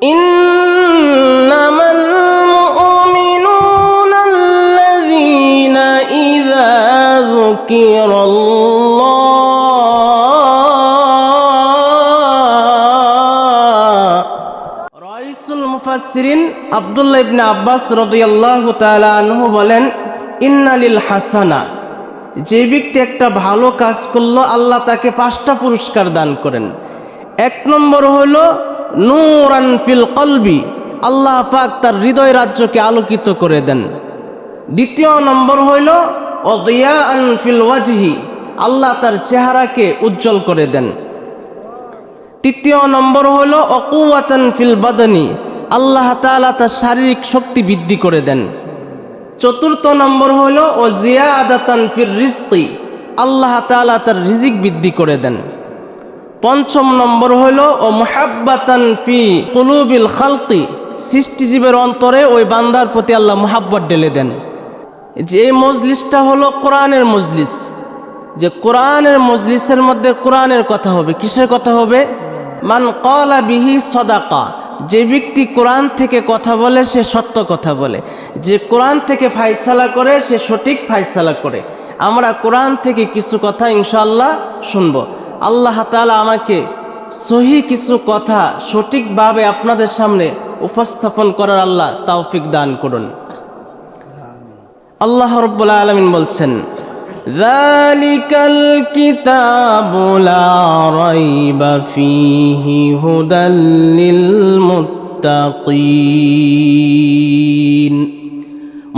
ইন্নামাল মুমিনুনা আল্লাযীনা ইযা যুকিরাল্লাহ। রাইসুল মুফাসসিরিন আব্দুল্লাহ ইবনে আব্বাস রাদিয়াল্লাহু তাআলা আনহু বলেন, ইন্না লিল হাসানা, যে ব্যক্তি একটা ভালো কাজ করলো আল্লাহ তাকে 5টা পুরস্কার দান করেন। 1 নম্বর হলো নূরান ফিল কলবি, আল্লাহ পাক তার হৃদয় রাজ্যকে আলোকিত করে দেন। 2 নম্বর হইল ওয়াদিয়াআন ফিল ওয়াজহি, আল্লাহ তার চেহারাকে উজ্জ্বল করে দেন। 3 নম্বর হলো ওয়াকুওয়াতান ফিল বাদানি, আল্লাহ তাআলা তার শারীরিক শক্তি বৃদ্ধি করে দেন। 4 নম্বর হলো ওয়াজিয়াদাতান ফির রিজকি, আল্লাহ তাআলা তার রিজিক বৃদ্ধি করে দেন। 5 নম্বর হলো ও মুহাব্বাতান ফি কুলুবিল খালকি, সৃষ্টিজীবের অন্তরে ওই বান্দার প্রতি আল্লাহ মুহাব্বত ঢেলে দেন। যে এই মজলিসটা হলো কোরআনের মজলিস, যে কোরআনের মজলিসের মধ্যে কোরআনের কথা হবে। কিসের কথা হবে? মান ক্বালা বিহি সাদাকা, যে ব্যক্তি কোরআন থেকে কথা বলে সে সত্য কথা বলে, যে কোরআন থেকে ফায়সালা করে সে সঠিক ফায়সালা করে। আমরা কোরআন থেকে কিছু কথা ইনশাআল্লাহ শুনব। আল্লাহ তাআলা আমাকে সহি কিছু কথা সঠিকভাবে আপনাদের সামনে উপস্থাপন করার আল্লাহ তৌফিক দান করুন। আল্লাহ রাব্বুল আলামিন বলছেন, যালিকাল কিতাবু লা রাইবা ফীহি হুদাল লিল মুত্তাকিন।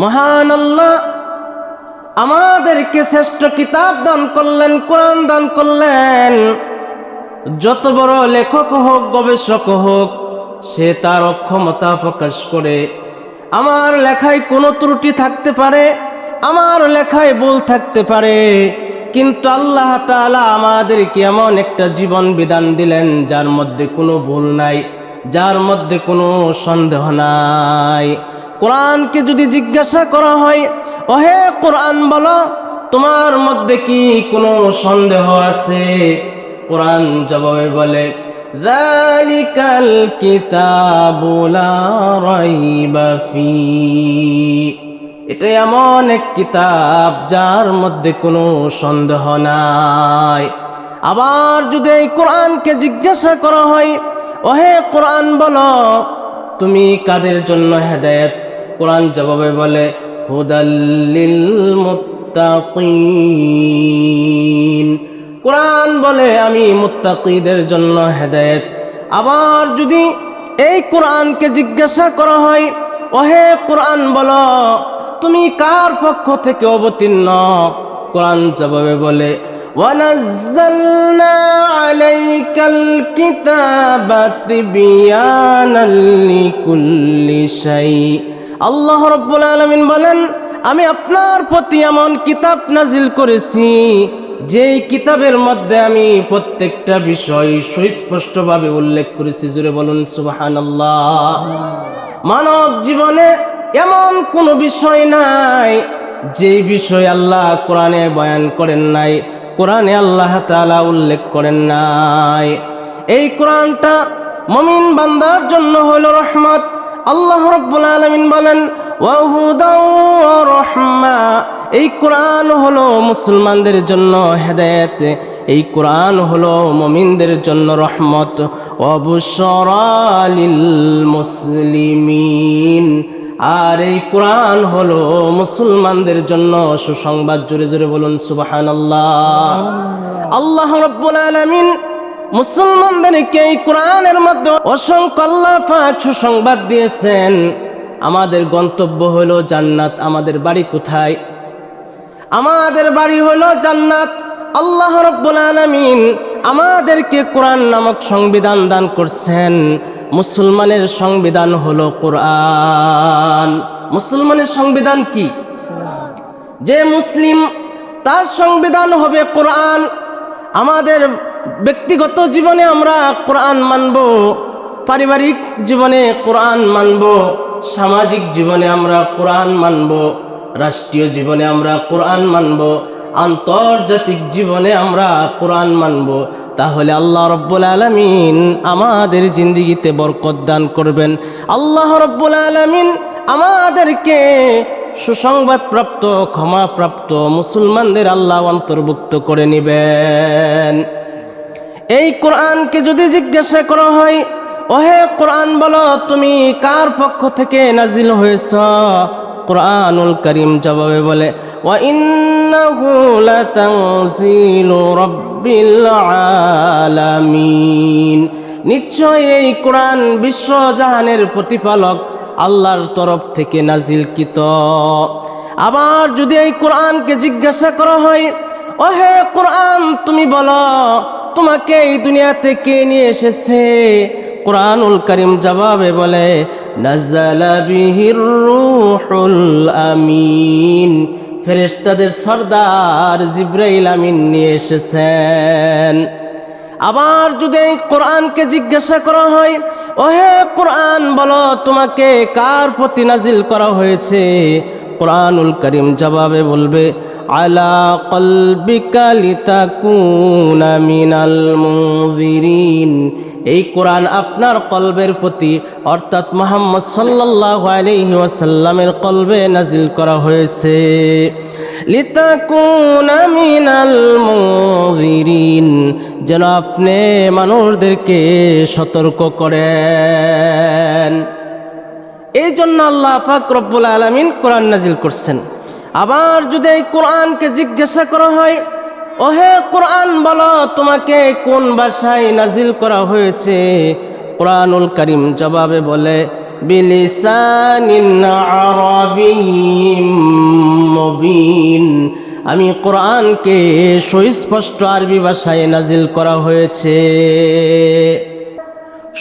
মহান আল্লাহ আমাদেরকে শ্রেষ্ঠ কিতাব দান করলেন, কোরআন দান করলেন। যত বড় লেখক হোক, গবেষক হোক, সে তার অক্ষমতা প্রকাশ করে। আমার লেখায় কোনো ত্রুটি থাকতে পারে, আমার লেখায় ভুল থাকতে পারে, কিন্তু আল্লাহ তাআলা আমাদেরকে এমন একটা জীবন বিধান দিলেন যার মধ্যে কোনো ভুল নাই, যার মধ্যে কোনো সন্দেহ নাই। কোরআনকে যদি জিজ্ঞাসা করা হয়, ওহে কোরআন বলো, তোমার মধ্যে কি কোনো সন্দেহ আছে? কোরআন জবাবে বলে, যালিকাল কিতাবু লা রাইবা ফীহি, এটা এমন এক কিতাব যার মধ্যে কোনো সন্দেহ নাই। আবার যদি এই কোরআনকে জিজ্ঞাসা করা হয়, ওহে কোরআন বলো, তুমি কাদের জন্য হেদায়েত? কোরআন জবাবে বলে, হুদাল লিল মুত্তাকিন। কোরআন বলে আমি মুত্তাকিদের জন্য হেদায়েত। আবার যদি এই কোরআনকে জিজ্ঞাসা করা হয়, ওহে কোরআন বলো, তুমি কার পক্ষ থেকে অবতীর্ণ? কোরআন জবাবে বলে, ওয়ানাজ্জালনা আলাইকাল কিতাবা তিবয়ানাল লিকুল্লি শাই। আল্লাহ রাব্বুল আলামিন বলেন, আমি আপনার প্রতি এমন কিতাব নাজিল করেছি যেই কিতাবের মধ্যে আমি প্রত্যেকটা বিষয় সুস্পষ্টভাবে উল্লেখ করেছি। জোরে বলুন সুবহানাল্লাহ। মানব জীবনে এমন কোনো বিষয় নাই যেই বিষয় আল্লাহ কোরআনে বয়ান করেন নাই, কোরআনে আল্লাহ তাআলা উল্লেখ করেন নাই। এই কোরআনটা মুমিন বান্দার জন্য হলো রহমত। আল্লাহ রাব্বুল আলামিন বলেন, ওয়া হুদা ওয়া রাহমা, এই কোরআন হলো মুসলমানদের জন্য হেদায়েত, এই কোরআন হলো মুমিনদের জন্য রহমত। ওয়া বুশরা লিল মুসলিমিন, আর এই কোরআন হলো মুসলমানদের জন্য সুসংবাদ। জোরে জোরে বলুন সুবহানাল্লাহ। আল্লাহ রাব্বুল আলামিন মুসলমানদেরকে এই কোরআনের মধ্যে অসংখ্য আল্লাহ পাক সুসংবাদ দিয়েছেন। আমাদের গন্তব্য হলো জান্নাত। আমাদের বাড়ি কোথায়? আমাদের বাড়ি হলো জান্নাত। আল্লাহ রাব্বুল আলামিন আমাদেরকে কোরআন নামক সংবিধান দান করছেন। মুসলমানের সংবিধান হলো কোরআন। মুসলমানের সংবিধান কি? যে মুসলিম তার সংবিধান হবে কোরআন। আমাদের ব্যক্তিগত জীবনে আমরা কোরআন মানব, পারিবারিক জীবনে কোরআন মানব, সামাজিক জীবনে আমরা কোরআন মানব, রাষ্ট্রীয় জীবনে আমরা কোরআন মানব, আন্তর্জাতিক জীবনে আমরা কোরআন মানব। তাহলে আল্লাহ রব্বুল আলামিন আমাদের জিন্দেগিতে বরকত দান করবেন। আল্লাহ রব্বুল আলামিন আমাদেরকে সুসংবাদপ্রাপ্ত ক্ষমাপ্রাপ্ত মুসলমানদের আল্লাহ অন্তর্ভুক্ত করে নেবেন। এই কোরআনকে যদি জিজ্ঞাসা করা হয়, ওহে কোরআন বলো তুমি কার পক্ষ থেকে নাজিল হয়েছ, কোরআনুল কারীম জবাবে বলে ওয়া ইন্নাহু লাতানজিলু রাব্বিল আলামিন, নিশ্চয় এই কোরআন বিশ্বজাহানের প্রতিপালক আল্লাহর তরফ থেকে নাজিলকৃত। আবার যদি এই কোরআনকে জিজ্ঞাসা করা হয়, ওহে কোরআন তুমি বলো তোমাকে এই দুনিয়াতে কে নিয়ে এসেছে, কোরআনুল কারীম জবাবে বলে নাযালা বিহির রূহুল আমিন, ফেরেশতাদের সরদার জিবরাইল আমিন নিয়ে এসেছেন। আবার যদি এই কোরআনকে জিজ্ঞাসা করা হয়, ওহে কোরআন বলো তোমাকে কার প্রতি নাজিল করা হয়েছে, কোরআনুল কারীম জবাবে বলবে আলা কলবিকা লিতাকুনা মিনাল মুনজিরিন, এই কোরআন আপনার কলবের প্রতি অর্থাৎ মুহাম্মদ সাল্লাল্লাহু আলাইহি ওয়াসাল্লামের কলবে নাজিল করা হয়েছে। লিতাকুনা মিনাল মুনজিরিন, যেন আপনি মানুষদেরকে সতর্ক করেন। এই জন্য আল্লাহ পাক রব্বুল আলামিন কোরআন নাজিল করছেন। আবার যদি এই কোরআনকে জিজ্ঞাসা করা হয়, ওহে কোরআন বলো তোমাকে কোন ভাষায় নাজিল করা হয়েছে, কোরআনুল কারীম জবাবে বলে বিলিসানিন আরাবিয়্যিম মুবিন, আমি কোরআনকে সুস্পষ্ট আরবি ভাষায় নাজিল করা হয়েছে।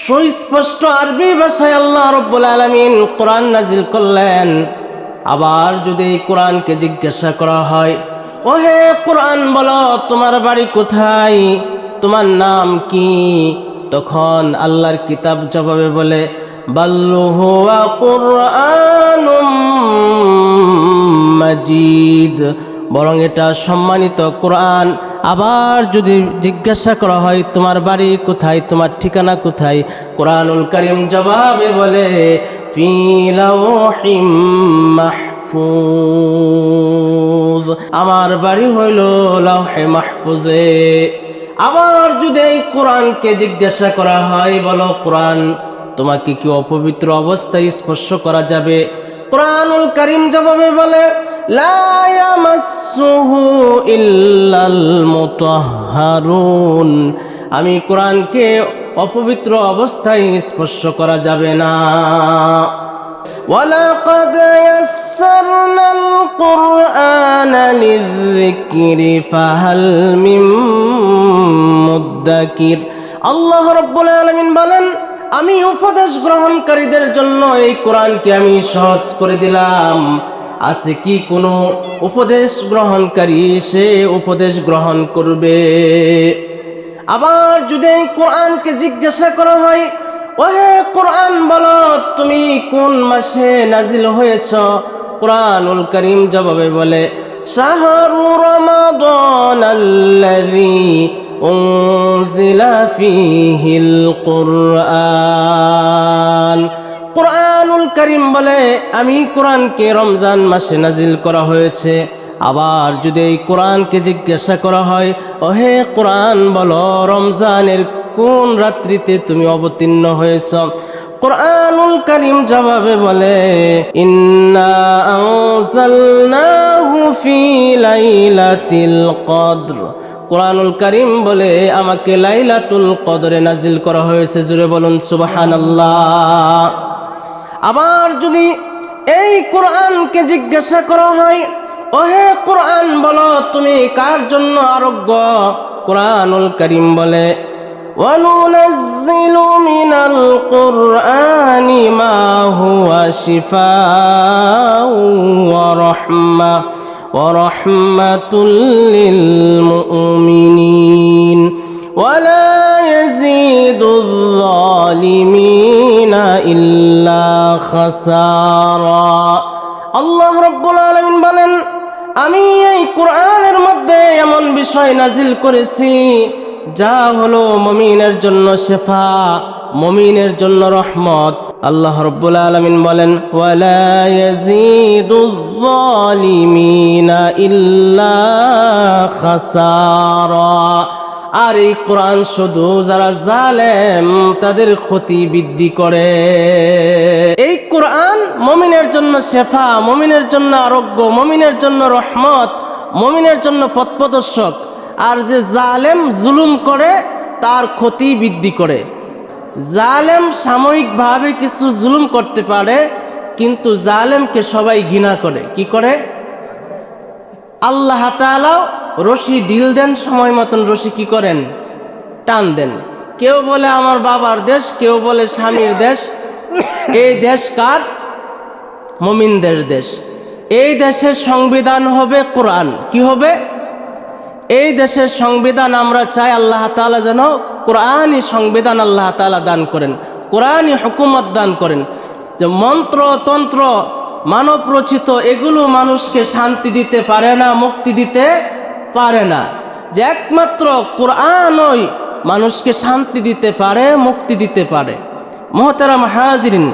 সুস্পষ্ট আরবি ভাষায় আল্লাহ রব্বুল আলামিন কোরআন নাজিল করলেন। আবার যদি এই কোরআনকে জিজ্ঞাসা করা হয়, ওহে কোরআন বলো তোমার বাড়ি কোথায়, তোমার নাম কি, তখন আল্লাহর কিতাব জবাবে বলে বাল হুয়া কুরআনুম মাজিদ, বরং এটা সম্মানিত কোরআন। আবার যদি জিজ্ঞাসা করা হয় তোমার বাড়ি কোথায়, তোমার ঠিকানা কোথায়, কোরআনুল কারীম জবাবে বলে ফি লাওহিম মাহফুজ, আমার বাড়ি হইল লাওহে মাহফুজে। আবার যদি এই কোরআনকে জিজ্ঞাসা করা হয়, বলো কোরআন তোমাকে কি অপবিত্র অবস্থায় স্পর্শ করা যাবে, কোরআনুল কারীম জবাবে বলে লা ইয়ামাসসুহু ইল্লাল মুতাহহারুন, আমি কোরআনকে অপবিত্র অবস্থায় স্পর্শ করা যাবে না। ওয়ালাকাদ ইয়াসসারনাল কুরআনা লিযিকরি ফাহাল মিন মুদ্দাকির, আল্লাহ রাব্বুল আলামিন বলেন আমি উপদেশ গ্রহণকারীদের জন্য এই কোরআনকে আমি সহজ করে দিলাম, আছে কি কোনো উপদেশ গ্রহণকারী, সে উপদেশ গ্রহণ করবে। আবার যদি এই কোরআনকে জিজ্ঞাসা করা হয়, ওহে কোরআন বলো তুমি কোন মাসে নাজিল হয়েছ, কোরআনুল কারীম জবাবে বলে শাহরু রমাদানাল্লাযী উনজিলা ফীহিল কুরআন, কোরআনুল কারীম বলে আমি কোরআনকে রমজান মাসে নাজিল করা হয়েছে। আবার যদি এই কোরআনকে জিজ্ঞাসা করা হয়, ওহে কোরআন বলো রমজানের কোন রাত্রিতে তুমি অবতীর্ণ হয়েছ, কোরআনুল কারীম জবাবে বলে ইন্না আনজালনাহু ফি লাইলাতিল কদর, কোরআনুল কারীম বলে আমাকে লাইলাতুল কদরে নাজিল করা হয়েছে। জুড়ে বলুন সুবহানাল্লাহ। আবার যদি এই কোরআনকে জিজ্ঞাসা করা হয়, ওহে কোরআন বলো তুমি কার জন্য আরোগ্য, কোরআনুল কারীম বলে ওয়ানুনাজ্জিলু মিনাল কুরআনি মা হুয়া শিফাউ ওয়া রাহমাতুল লিল মুমিনিন ওয়া লা ইয়াজিদুয যালিমিনা ইল্লা খাসারা। আল্লাহ রাব্বুল আলামিন বলেন আমি এই কোরআনের মধ্যে এমন বিষয় নাজিল করেছি যা হলো মুমিনের জন্য শেফা, মুমিনের জন্য রহমত। আল্লাহ রাব্বুল আলামিন বলেন, ওয়ালা ইয়াজিদুয যালিমিনা ইল্লা খাসারা। আর এই কোরআন শুধু যারা জালেম তাদের ক্ষতি বৃদ্ধি করে। এই কোরআন মুমিনের জন্য শেফা, মুমিনের জন্য আরোগ্য, মুমিনের জন্য রহমত, মুমিনের জন্য পথপ্রদর্শক। আর যে জালেম জুলুম করে তার ক্ষতি বৃদ্ধি করে। জালেম সাময়িকভাবে কিছু জুলুম করতে পারে, কিন্তু জালেমকে সবাই ঘৃণা করে। কি করে? আল্লাহ তাআলা রশি ঢিল দেন, সময় মতন রশি কি করেন? টান দেন। কেউ বলে আমার বাবার দেশ, কেউ বলে স্বামীর দেশ। এই দেশ কার? মুমিনদের দেশ। এই দেশের সংবিধান হবে কোরআন। কি হবে? এই দেশের সংবিধান আমরা চাই আল্লাহ তাআলা যেন কোরআনই সংবিধান আল্লাহ তাআলা দান করেন, কোরআনই হুকুমত দান করেন। যে মন্ত্র তন্ত্র মানব রচিত এগুলো মানুষকে শান্তি দিতে পারে না, মুক্তি দিতে পারে না। যে একমাত্র কোরআনই মানুষকে শান্তি দিতে পারে, মুক্তি দিতে পারে। মুহতারাম হাজিরিন,